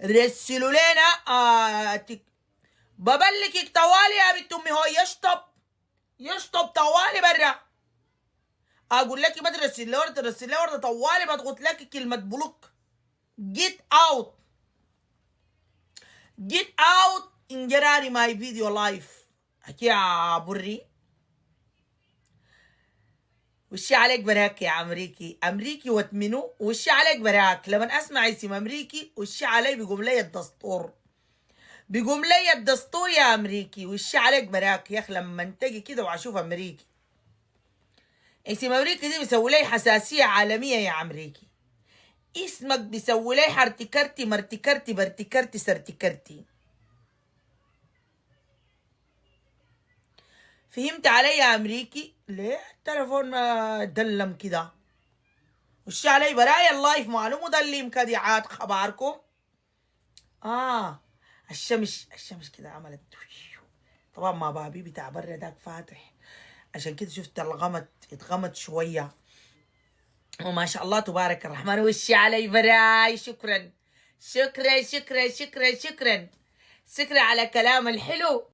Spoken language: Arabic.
رسلوا لنا ببلكك طوالي يا بنت امي. هو يشطب طوالي برا. اقول لك ما ترسل لي ورده، ترسل لي ورده طوالي بضغط لك كلمه بلوك. جيت اوت ان جراري ماي فيديو لايف. حكي يا بري. وشي عليك براك يا امريكي واتمنو. وشي عليك براك لما اسمع اسم امريكي وشي علي بيقوم لي الدستور يا امريكي. وشي عليك براك يا اخي لما انتجي كده واشوف امريكي. اسم امريكي دي بيسوي لي حساسيه عالميه يا امريكي. اسمك بيسوي لي حرتكرتي مرتكرتي برتكرتي سرتكرتي. فهمت علي يا امريكي؟ ليه التليفون ما دلم كده؟ وش علي برايا اللايف ماله مدلم كده عاد خباركم. الشمس كده عملت. طبعا ما بابي بتاع برا داك فاتح عشان كده شفت اتغمت شويه. وما شاء الله تبارك الرحمن. وشي علي براي. شكرا على كلام الحلو.